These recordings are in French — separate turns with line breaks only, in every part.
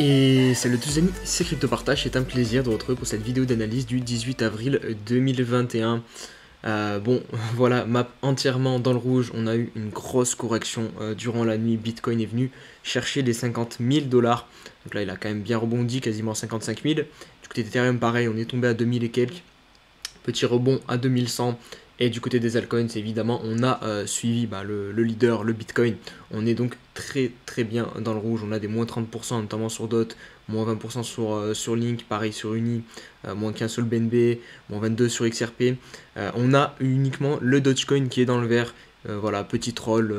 Et salut à tous les amis, c'est CryptoPartage, c'est un plaisir de vous retrouver pour cette vidéo d'analyse du 18 avril 2021. Bon, voilà, map entièrement dans le rouge, on a eu une grosse correction durant la nuit, Bitcoin est venu chercher les 50 000 dollars, donc là il a quand même bien rebondi, quasiment 55 000. Du côté d'Ethereum pareil, on est tombé à 2000 et quelques, petit rebond à 2100. Et du côté des altcoins, évidemment, on a suivi le leader, le Bitcoin. On est donc très bien dans le rouge. On a des moins 30%, notamment sur DOT, moins 20% sur Link, pareil sur Uni, moins 15 sur le BNB, moins 22 sur XRP. On a uniquement le Dogecoin qui est dans le vert. Voilà, petit troll,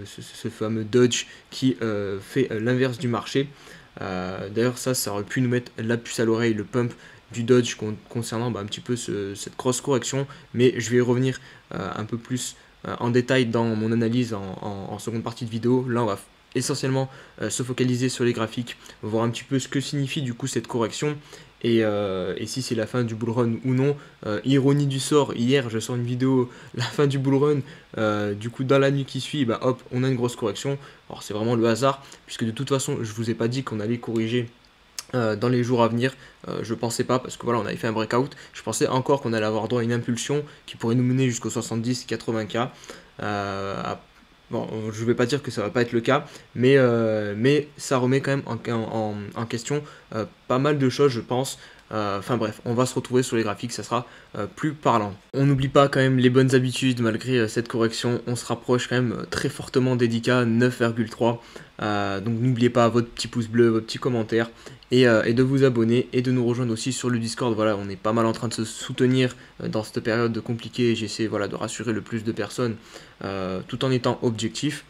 ce fameux Doge qui fait l'inverse du marché. D'ailleurs, ça aurait pu nous mettre la puce à l'oreille, le pump du Dodge concernant un petit peu cette grosse correction, mais je vais y revenir un peu plus en détail dans mon analyse en seconde partie de vidéo. Là on va essentiellement se focaliser sur les graphiques, voir un petit peu ce que signifie du coup cette correction et si c'est la fin du bullrun ou non. Ironie du sort, hier je sors une vidéo, la fin du bullrun, du coup dans la nuit qui suit, hop, on a une grosse correction. Alors c'est vraiment le hasard, puisque de toute façon je vous ai pas dit qu'on allait corriger dans les jours à venir. Je pensais pas, parce que voilà, on avait fait un breakout. Je pensais encore qu'on allait avoir droit à une impulsion qui pourrait nous mener jusqu'aux 70-80K. Bon, je vais pas dire que ça va pas être le cas, mais ça remet quand même en question pas mal de choses, je pense. Enfin bref, on va se retrouver sur les graphiques, ça sera plus parlant. On n'oublie pas quand même les bonnes habitudes malgré cette correction. On se rapproche quand même très fortement des 10K, 9,3. Donc n'oubliez pas votre petit pouce bleu, votre petit commentaire et de vous abonner et de nous rejoindre aussi sur le Discord. Voilà, on est pas mal en train de se soutenir dans cette période compliquée. J'essaie voilà, de rassurer le plus de personnes tout en étant objectif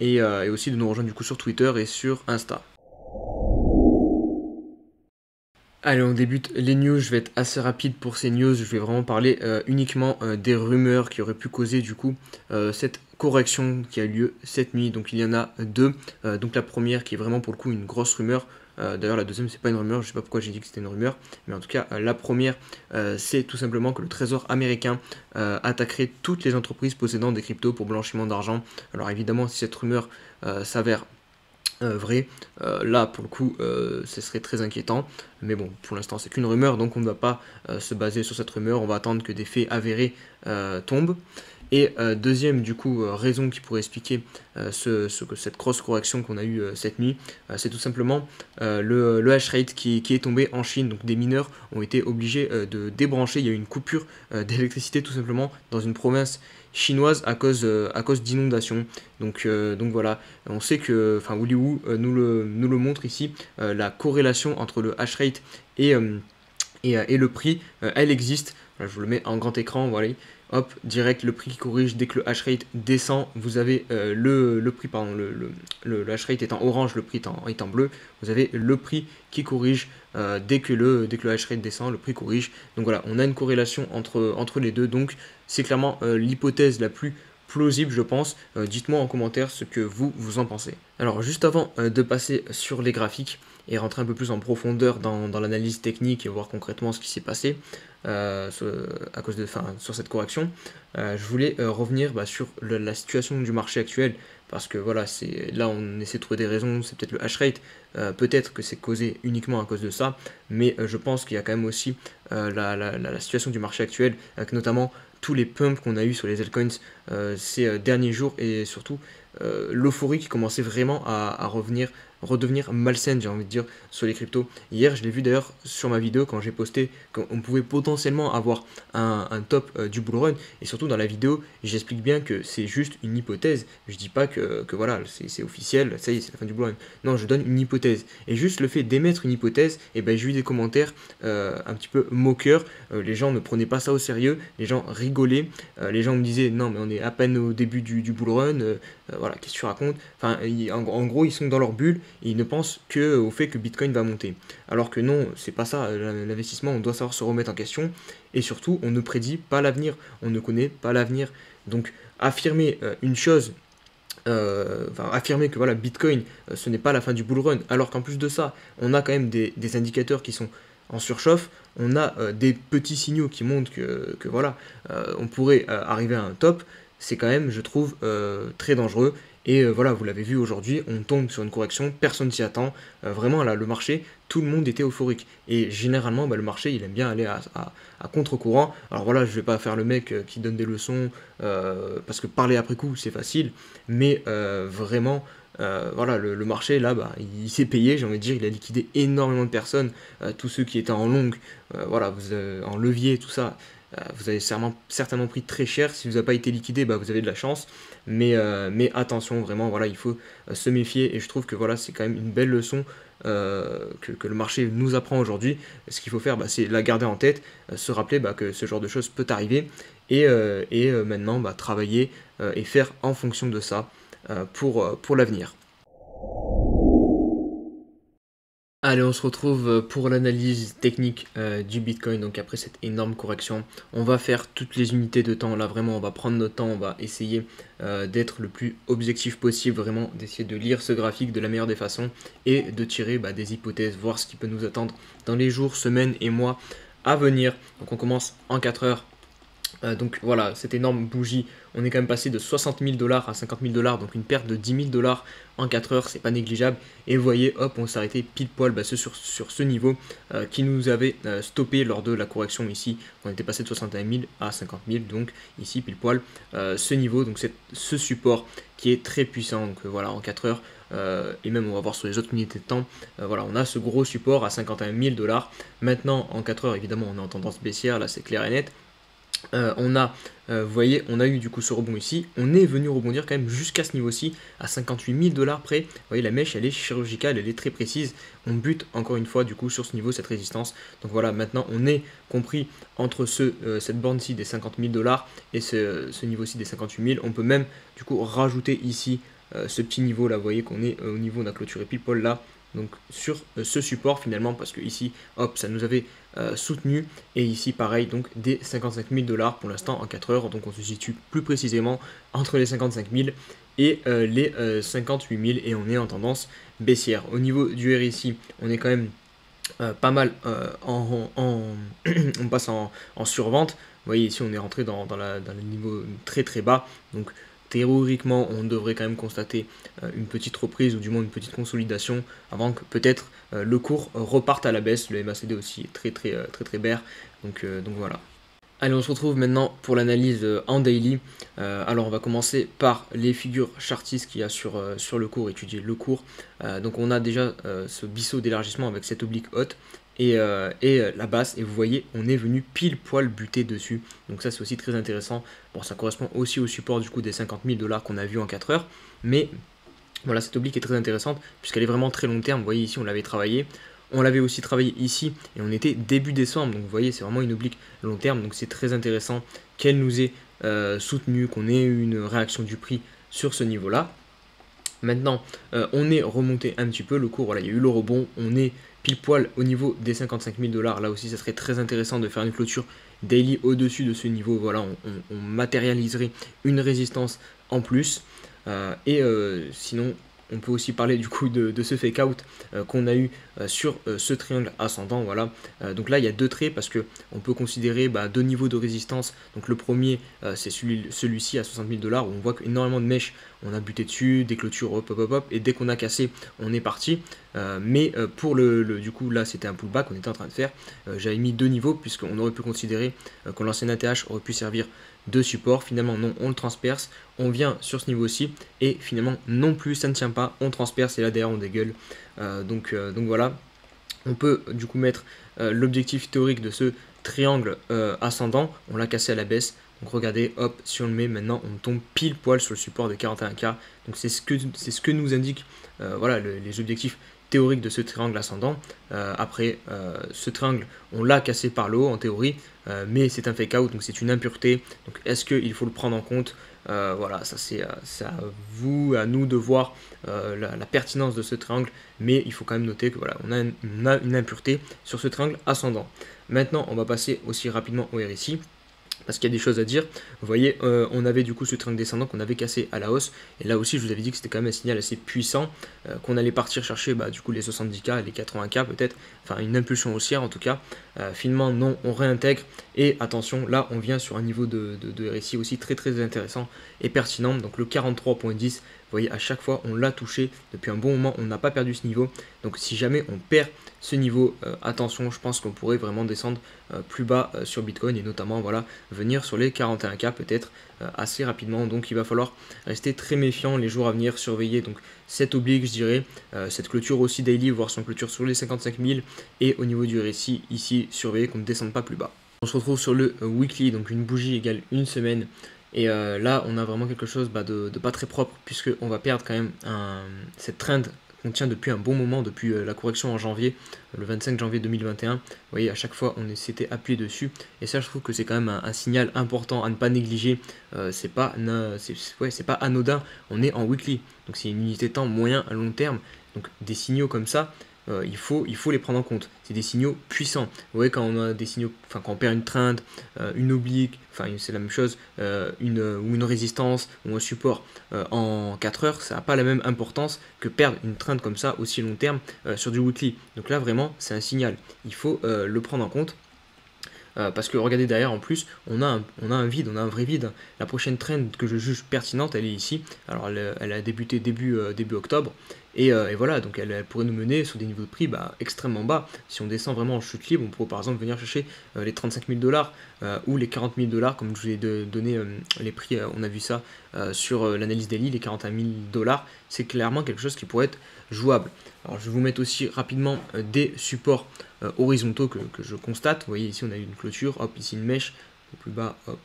et aussi de nous rejoindre du coup sur Twitter et sur Insta. Allez, on débute les news. Je vais être assez rapide pour ces news. Je vais vraiment parler uniquement des rumeurs qui auraient pu causer du coup cette correction qui a eu lieu cette nuit. Donc il y en a deux. Donc la première qui est vraiment pour le coup une grosse rumeur. D'ailleurs la deuxième c'est pas une rumeur, je sais pas pourquoi j'ai dit que c'était une rumeur, mais en tout cas la première c'est tout simplement que le Trésor américain attaquerait toutes les entreprises possédant des cryptos pour blanchiment d'argent. Alors évidemment si cette rumeur s'avère vrai, là pour le coup ce serait très inquiétant, mais bon pour l'instant c'est qu'une rumeur, donc on ne va pas se baser sur cette rumeur, on va attendre que des faits avérés tombent. Et deuxième du coup raison qui pourrait expliquer cette grosse correction qu'on a eue cette nuit, c'est tout simplement le hash rate qui est tombé en Chine. Donc des mineurs ont été obligés de débrancher, il y a eu une coupure d'électricité tout simplement dans une province chinoise à cause d'inondations. Donc voilà, on sait que, enfin Wuliwu nous le montre ici, la corrélation entre le hash rate et le prix, elle existe. Voilà, je vous le mets en grand écran, voilà. Hop, direct le prix qui corrige dès que le hash rate descend, vous avez le prix, pardon, le hash rate est en orange, le prix est en bleu, vous avez le prix qui corrige dès que le hash rate descend, le prix corrige. Donc voilà, on a une corrélation entre les deux, donc c'est clairement l'hypothèse la plus plausible, je pense. Dites-moi en commentaire ce que vous en pensez. Alors juste avant de passer sur les graphiques et rentrer un peu plus en profondeur dans l'analyse technique et voir concrètement ce qui s'est passé sur cette correction, je voulais revenir sur la situation du marché actuel, parce que voilà, là on essaie de trouver des raisons. C'est peut-être le hash rate, peut-être que c'est causé uniquement à cause de ça, mais je pense qu'il y a quand même aussi la situation du marché actuel, avec notamment tous les pumps qu'on a eu sur les altcoins ces derniers jours, et surtout l'euphorie qui commençait vraiment à redevenir malsaine, j'ai envie de dire, sur les cryptos. Hier, je l'ai vu d'ailleurs sur ma vidéo quand j'ai posté qu'on pouvait potentiellement avoir un top du bullrun, et surtout dans la vidéo, j'explique bien que c'est juste une hypothèse. Je dis pas que voilà, c'est officiel, ça y est, c'est la fin du bullrun. Non, je donne une hypothèse. Et juste le fait d'émettre une hypothèse, et j'ai eu des commentaires un petit peu moqueurs. Les gens ne prenaient pas ça au sérieux, les gens rigolaient, les gens me disaient non mais on est à peine au début du bullrun, voilà, qu'est-ce que tu racontes? Enfin, en gros, ils sont dans leur bulle et ils ne pensent qu'au fait que Bitcoin va monter. Alors que non, c'est pas ça. L'investissement, on doit savoir se remettre en question, et surtout, on ne prédit pas l'avenir, on ne connaît pas l'avenir. Donc, affirmer une chose, affirmer que voilà, Bitcoin, ce n'est pas la fin du bullrun, alors qu'en plus de ça, on a quand même des indicateurs qui sont en surchauffe, on a des petits signaux qui montrent que voilà, on pourrait arriver à un top. C'est quand même, je trouve, très dangereux. Et voilà, vous l'avez vu aujourd'hui, on tombe sur une correction, personne s'y attend. Vraiment, là, le marché, tout le monde était euphorique. Et généralement, bah, le marché, il aime bien aller à contre-courant. Alors voilà, je vais pas faire le mec qui donne des leçons, parce que parler après coup, c'est facile. Mais vraiment, voilà, le marché, là, bah, il s'est payé, j'ai envie de dire, il a liquidé énormément de personnes. Tous ceux qui étaient en longue, voilà, en levier, tout ça, vous avez certainement pris très cher. Si vous n'avez pas été liquidé, bah, vous avez de la chance. Mais attention, vraiment, voilà, il faut se méfier. Et je trouve que voilà, c'est quand même une belle leçon que le marché nous apprend aujourd'hui. Ce qu'il faut faire, bah, c'est la garder en tête, se rappeler bah, que ce genre de choses peut arriver. Et maintenant, bah, travailler et faire en fonction de ça pour l'avenir. Allez, on se retrouve pour l'analyse technique du Bitcoin. Donc après cette énorme correction, on va faire toutes les unités de temps. Là vraiment, on va prendre notre temps, on va essayer d'être le plus objectif possible, vraiment d'essayer de lire ce graphique de la meilleure des façons et de tirer bah, des hypothèses, voir ce qui peut nous attendre dans les jours, semaines et mois à venir. Donc on commence en 4 heures. Donc voilà, cette énorme bougie, on est quand même passé de 60 000 $ à 50 000 $, donc une perte de 10 000 $ en 4 heures, c'est pas négligeable. Et vous voyez, hop, on s'est arrêté pile poil sur ce niveau qui nous avait stoppé lors de la correction ici. On était passé de 61 000 à 50 000, donc ici pile poil ce niveau, donc c'est ce support qui est très puissant. Donc voilà, en 4 heures, et même on va voir sur les autres unités de temps, voilà, on a ce gros support à 51 000 $. Maintenant, en 4 heures, évidemment, on est en tendance baissière, là c'est clair et net. Vous voyez, on a eu du coup ce rebond ici, on est venu rebondir quand même jusqu'à ce niveau-ci, à 58 000 $ près. Vous voyez, la mèche, elle est chirurgicale, elle est très précise. On bute encore une fois du coup sur ce niveau, cette résistance. Donc voilà, maintenant on est compris entre cette borne-ci des 50 000 $ et ce niveau-ci des 58 000. On peut même du coup rajouter ici ce petit niveau là, vous voyez qu'on est au niveau, on a clôturé pile poil là. Donc sur ce support finalement, parce que ici, hop, ça nous avait soutenu, et ici pareil, donc des 55 000 $ pour l'instant en 4 heures, donc on se situe plus précisément entre les 55 000 et les 58 000, et on est en tendance baissière. Au niveau du RSI, on est quand même pas mal on passe en survente. Vous voyez ici, on est rentré dans le niveau très très bas, donc théoriquement, on devrait quand même constater une petite reprise ou du moins une petite consolidation avant que peut-être le cours reparte à la baisse. Le MACD aussi est très bear. Donc voilà. Allez, on se retrouve maintenant pour l'analyse en daily. Alors on va commencer par les figures chartistes qu'il y a sur le cours, étudier le cours. Donc on a déjà ce biseau d'élargissement avec cette oblique haute et la basse, et vous voyez, on est venu pile poil buter dessus. Donc ça c'est aussi très intéressant. Bon, ça correspond aussi au support du coup des 50 000 $ qu'on a vu en 4 heures, mais voilà, cette oblique est très intéressante puisqu'elle est vraiment très long terme. Vous voyez ici, on l'avait travaillé. On l'avait aussi travaillé ici et on était début décembre. Donc vous voyez, c'est vraiment une oblique long terme. Donc c'est très intéressant qu'elle nous ait soutenu, qu'on ait eu une réaction du prix sur ce niveau-là. Maintenant, on est remonté un petit peu. Le cours, voilà, il y a eu le rebond. On est pile poil au niveau des 55 000 $. Là aussi, ça serait très intéressant de faire une clôture daily au-dessus de ce niveau. Voilà, on matérialiserait une résistance en plus. Sinon, on peut aussi parler du coup de ce fake out qu'on a eu sur ce triangle ascendant. Voilà. Donc là il y a deux traits parce que on peut considérer deux niveaux de résistance. Donc le premier c'est celui-ci à 60 000 $, où on voit qu'énormément de mèches, on a buté dessus, des clôtures hop, et dès qu'on a cassé on est parti. Pour du coup là c'était un pullback qu'on était en train de faire. J'avais mis deux niveaux puisqu'on aurait pu considérer que l'ancien ATH aurait pu servir de support. Finalement non, on le transperce, on vient sur ce niveau-ci et finalement non plus, ça ne tient pas, on transperce et là derrière on dégueule. Donc voilà, on peut du coup mettre l'objectif théorique de ce triangle ascendant, on l'a cassé à la baisse. Donc regardez, hop, si on le met maintenant, on tombe pile poil sur le support de 41K. Donc c'est ce que nous indique voilà, les objectifs théoriques de ce triangle ascendant. Après, ce triangle, on l'a cassé par le haut en théorie, mais c'est un fake out, donc c'est une impureté. Donc est-ce qu'il faut le prendre en compte? Voilà, ça c'est à vous, à nous de voir la pertinence de ce triangle, mais il faut quand même noter que voilà, on a une impureté sur ce triangle ascendant. Maintenant, on va passer aussi rapidement au RSI, parce qu'il y a des choses à dire. Vous voyez, on avait du coup ce triangle descendant qu'on avait cassé à la hausse, et là aussi je vous avais dit que c'était quand même un signal assez puissant, qu'on allait partir chercher du coup les 70K, les 80K peut-être, enfin une impulsion haussière en tout cas. Finalement non, on réintègre, et attention, là on vient sur un niveau de RSI aussi très intéressant et pertinent, donc le 43.10 voyez, à chaque fois, on l'a touché. Depuis un bon moment, on n'a pas perdu ce niveau. Donc si jamais on perd ce niveau, attention, je pense qu'on pourrait vraiment descendre plus bas sur Bitcoin et notamment voilà, venir sur les 41K peut-être assez rapidement. Donc il va falloir rester très méfiant les jours à venir, surveiller donc cette oblique, je dirais, cette clôture aussi daily, voir si on clôture sur les 55 000 et au niveau du RSI ici, surveiller qu'on ne descende pas plus bas. On se retrouve sur le weekly, donc une bougie égale une semaine. Et là, on a vraiment quelque chose de pas très propre, puisqu'on va perdre quand même cette trend qu'on tient depuis un bon moment, depuis la correction en janvier, le 25 janvier 2021. Vous voyez, à chaque fois, on s'était appuyé dessus. Et ça, je trouve que c'est quand même un signal important à ne pas négliger. C'est pas anodin, on est en weekly. Donc c'est une unité de temps moyen à long terme. Donc des signaux comme ça, il faut les prendre en compte. C'est des signaux puissants. Vous voyez, quand on a des signaux, quand on perd une trend, une oblique, c'est la même chose, ou une résistance ou un support en 4 heures, ça n'a pas la même importance que perdre une trend comme ça aussi long terme sur du weekly. Donc là, vraiment, c'est un signal. Il faut le prendre en compte. Parce que regardez derrière, en plus, on a un vide, on a un vrai vide. La prochaine trend que je juge pertinente, elle est ici. Alors elle a débuté début octobre. Et voilà, donc elle pourrait nous mener sur des niveaux de prix extrêmement bas. Si on descend vraiment en chute libre, on pourrait par exemple venir chercher les 35 000 dollars ou les 40 000 dollars, comme je vous ai donné les prix, on a vu ça sur l'analyse daily, les 41 000 dollars. C'est clairement quelque chose qui pourrait être jouable. Alors je vais vous mettre aussi rapidement des supports horizontaux que je constate. Vous voyez ici on a une clôture, hop, ici une mèche, plus bas, hop.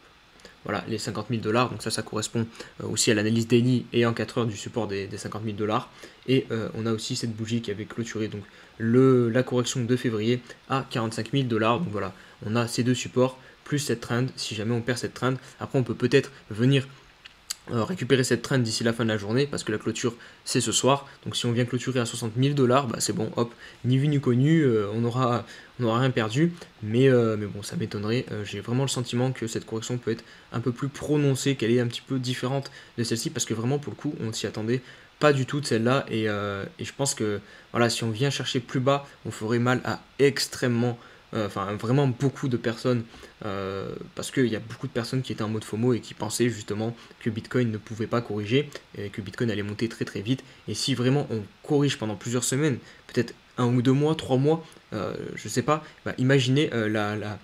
Voilà, les 50 000 dollars, donc ça correspond aussi à l'analyse daily et en 4 heures du support des 50 000 dollars. Et on a aussi cette bougie qui avait clôturé donc la correction de février à 45 000 dollars. Donc voilà, on a ces deux supports plus cette trend. Si jamais on perd cette trend, après on peut peut-être venir récupérer cette trend d'ici la fin de la journée parce que la clôture c'est ce soir. Donc si on vient clôturer à 60 000 dollars, c'est bon, hop, ni vu ni connu, on aura rien perdu. Mais bon, ça m'étonnerait. J'ai vraiment le sentiment que cette correction peut être un peu plus prononcée, qu'elle est un petit peu différente de celle-ci parce que vraiment pour le coup on s'y attendait pas du tout de celle-là et je pense que voilà, si on vient chercher plus bas, on ferait mal à vraiment beaucoup de personnes parce qu'il y a beaucoup de personnes qui étaient en mode FOMO et qui pensaient justement que Bitcoin ne pouvait pas corriger et que Bitcoin allait monter très très vite. Et si vraiment on corrige pendant plusieurs semaines, peut-être 1 ou 2 mois, 3 mois, je sais pas, imaginez la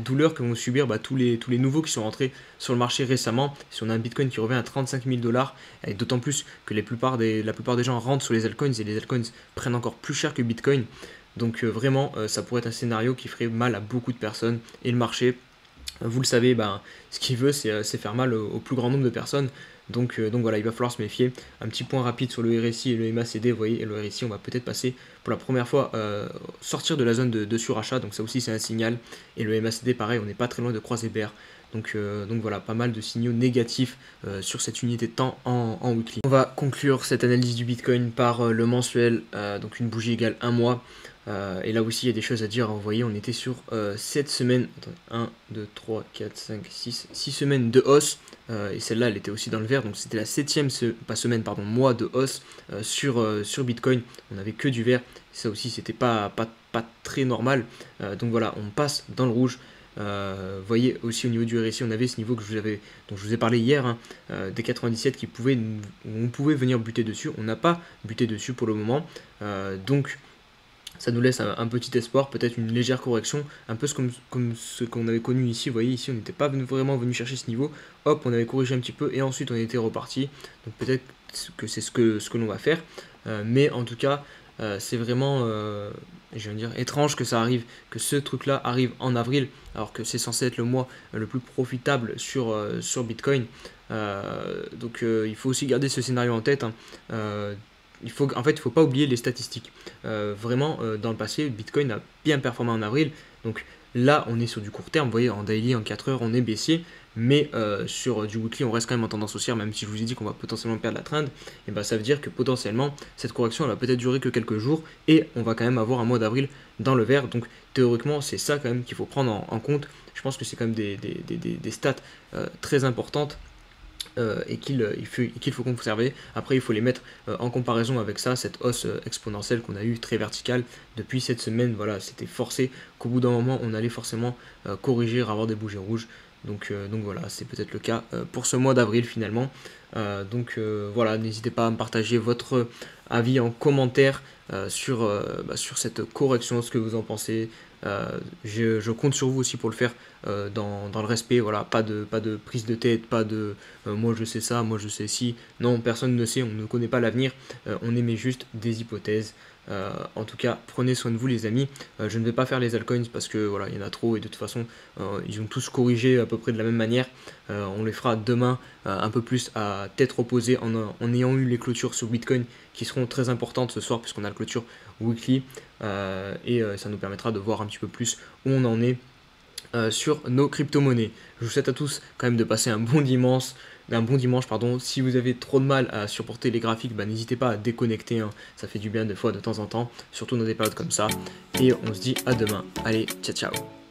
douleur que vont subir tous les nouveaux qui sont rentrés sur le marché récemment. Si on a un Bitcoin qui revient à 35 000 dollars, et d'autant plus que la plupart des gens rentrent sur les altcoins et les altcoins prennent encore plus cher que Bitcoin. Donc vraiment, ça pourrait être un scénario qui ferait mal à beaucoup de personnes. Et le marché, vous le savez, ce qu'il veut, c'est faire mal au plus grand nombre de personnes. Donc voilà, il va falloir se méfier. Un petit point rapide sur le RSI et le MACD, vous voyez, et le RSI, on va peut-être passer pour la première fois, sortir de la zone de surachat. Donc ça aussi, c'est un signal. Et le MACD, pareil, on n'est pas très loin de croiser bear. Donc voilà, pas mal de signaux négatifs sur cette unité de temps en weekly. On va conclure cette analyse du Bitcoin par le mensuel, donc une bougie égale 1 mois. Et là aussi il y a des choses à dire. Vous voyez, on était sur 7 semaines, 1, 2, 3, 4, 5, 6 semaines de hausse, et celle-là elle était aussi dans le vert, donc c'était la 7e mois de hausse sur Bitcoin. On n'avait que du vert, ça aussi c'était pas très normal. Donc voilà, on passe dans le rouge. Vous voyez aussi au niveau du RSI, on avait ce niveau dont je vous ai parlé hier, des 97 on pouvait venir buter dessus. On n'a pas buté dessus pour le moment, donc ça nous laisse un petit espoir, peut-être une légère correction, un peu comme ce qu'on avait connu ici. Vous voyez, ici on n'était pas vraiment venu chercher ce niveau, hop, on avait corrigé un petit peu et ensuite on était reparti. Donc peut-être que c'est ce que l'on va faire, mais en tout cas c'est vraiment je veux dire étrange que ça arrive, que ce truc là arrive en avril alors que c'est censé être le mois le plus profitable sur Bitcoin. Donc il faut aussi garder ce scénario en tête, il faut pas oublier les statistiques. Vraiment, dans le passé, Bitcoin a bien performé en avril. Donc là, on est sur du court terme. Vous voyez, en daily, en 4 heures, on est baissier. Mais sur du weekly, on reste quand même en tendance haussière. Même si je vous ai dit qu'on va potentiellement perdre la trend, et ça veut dire que potentiellement, cette correction, elle va peut-être durer que quelques jours. Et on va quand même avoir un mois d'avril dans le vert. Donc théoriquement, c'est ça quand même qu'il faut prendre en compte. Je pense que c'est quand même des stats très importantes. Et qu'il faut conserver. Après, il faut les mettre en comparaison avec ça, cette hausse exponentielle qu'on a eue très verticale depuis cette semaine. Voilà, c'était forcé qu'au bout d'un moment, on allait forcément corriger, avoir des bougies rouges. Donc voilà, c'est peut-être le cas pour ce mois d'avril finalement. Voilà, n'hésitez pas à me partager votre avis en commentaire sur cette correction, ce que vous en pensez. Je compte sur vous aussi pour le faire dans le respect, voilà, pas de prise de tête, pas de moi je sais ça, moi je sais si. Non, personne ne sait, on ne connaît pas l'avenir, on émet juste des hypothèses. En tout cas, prenez soin de vous les amis. Je ne vais pas faire les altcoins parce que voilà, il y en a trop et de toute façon, ils ont tous corrigé à peu près de la même manière. On les fera demain un peu plus à tête reposée en ayant eu les clôtures sur Bitcoin qui seront très importantes ce soir puisqu'on a la clôture weekly ça nous permettra de voir un petit peu plus où on en est sur nos crypto-monnaies. Je vous souhaite à tous quand même de passer un bon dimanche. Si vous avez trop de mal à supporter les graphiques, n'hésitez pas à déconnecter, hein. Ça fait du bien des fois de temps en temps, surtout dans des périodes comme ça. Et on se dit à demain. Allez, ciao ciao.